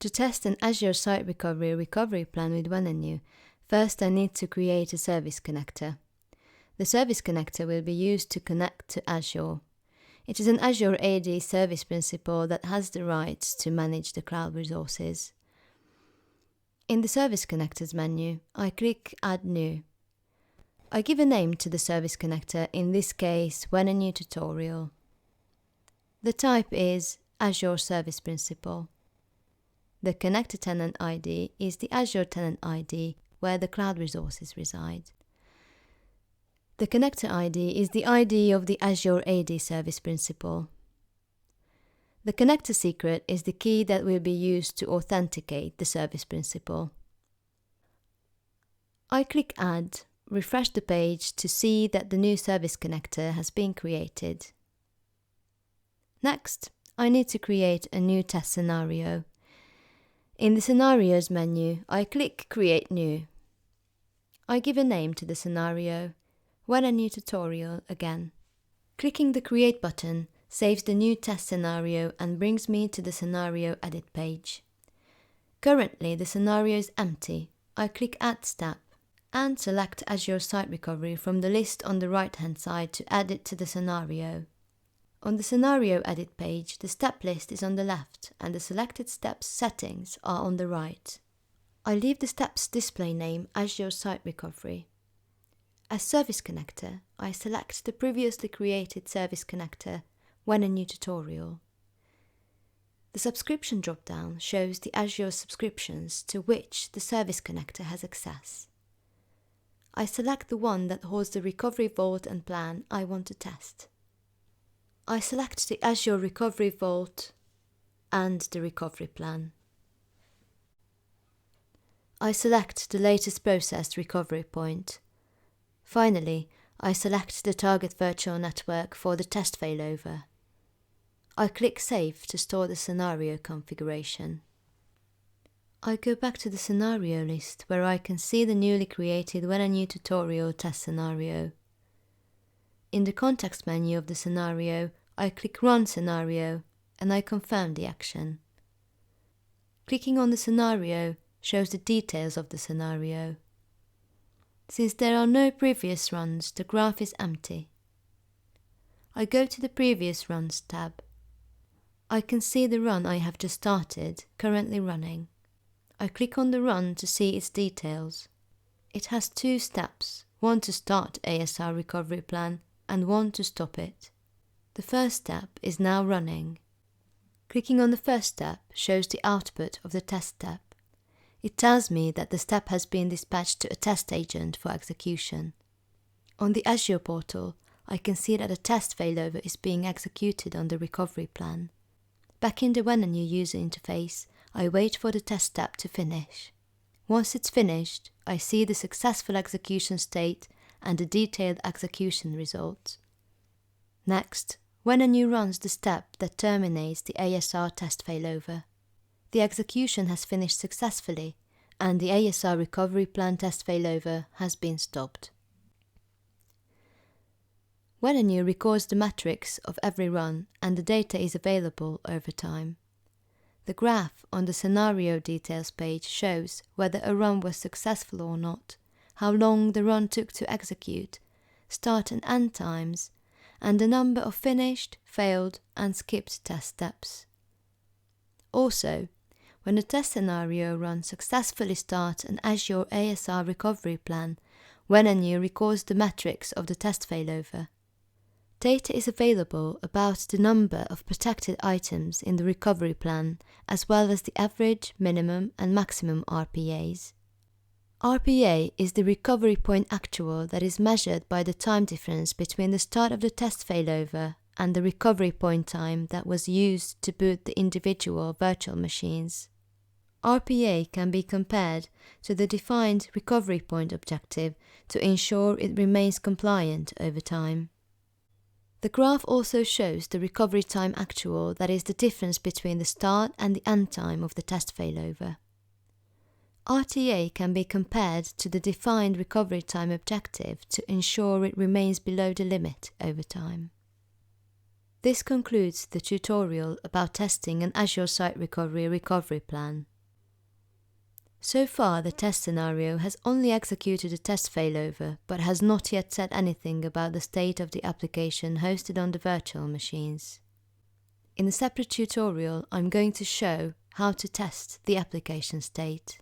To test an Azure Site Recovery plan with Wenenu, first I need to create a service connector. The service connector will be used to connect to Azure. It is an Azure AD service principal that has the rights to manage the cloud resources. In the Service Connectors menu, I click Add New. I give a name to the service connector, in this case Wenenu Tutorial. The type is Azure Service Principal. The connector tenant ID is the Azure tenant ID where the cloud resources reside. The connector ID is the ID of the Azure AD Service Principal. The connector secret is the key that will be used to authenticate the Service Principal. I click Add, refresh the page to see that the new service connector has been created. Next, I need to create a new test scenario. In the Scenarios menu, I click Create New. I give a name to the scenario, Wenenu Tutorial again. Clicking the Create button saves the new test scenario and brings me to the Scenario Edit page. Currently, the scenario is empty. I click Add Step and select Azure Site Recovery from the list on the right-hand side to add it to the scenario. On the Scenario Edit page, the step list is on the left and the selected steps settings are on the right. I leave the steps display name Azure Site Recovery. As Service Connector, I select the previously created Service Connector, Wenenu Tutorial. The subscription drop-down shows the Azure subscriptions to which the Service Connector has access. I select the one that holds the Recovery Vault and plan I want to test. I select the Azure Recovery Vault and the Recovery Plan. I select the latest processed recovery point. Finally, I select the target virtual network for the test failover. I click Save to store the scenario configuration. I go back to the scenario list where I can see the newly created Wenenu Tutorial test scenario. In the context menu of the scenario, I click Run Scenario and I confirm the action. Clicking on the scenario shows the details of the scenario. Since there are no previous runs, the graph is empty. I go to the Previous Runs tab. I can see the run I have just started, currently running. I click on the run to see its details. It has 2 steps, one to start ASR recovery plan and one to stop it. The first step is now running. Clicking on the first step shows the output of the test step. It tells me that the step has been dispatched to a test agent for execution. On the Azure portal, I can see that a test failover is being executed on the recovery plan. Back in the Wenenu user interface, I wait for the test step to finish. Once it's finished, I see the successful execution state and the detailed execution results. Next, Wenenu runs the step that terminates the ASR test failover. The execution has finished successfully and the ASR recovery plan test failover has been stopped. Wenenu records the metrics of every run and the data is available over time. The graph on the Scenario Details page shows whether a run was successful or not, how long the run took to execute, start and end times, and the number of finished, failed and skipped test steps. Also, when the test scenario run successfully starts an Azure ASR recovery plan, Wenenu records the metrics of the test failover. Data is available about the number of protected items in the recovery plan, as well as the average, minimum and maximum RPAs. RPA is the recovery point actual that is measured by the time difference between the start of the test failover and the recovery point time that was used to boot the individual virtual machines. RPA can be compared to the defined recovery point objective to ensure it remains compliant over time. The graph also shows the recovery time actual, that is the difference between the start and the end time of the test failover. RTA can be compared to the defined recovery time objective to ensure it remains below the limit over time. This concludes the tutorial about testing an Azure Site Recovery plan. So far, the test scenario has only executed a test failover, but has not yet said anything about the state of the application hosted on the virtual machines. In a separate tutorial, I'm going to show how to test the application state.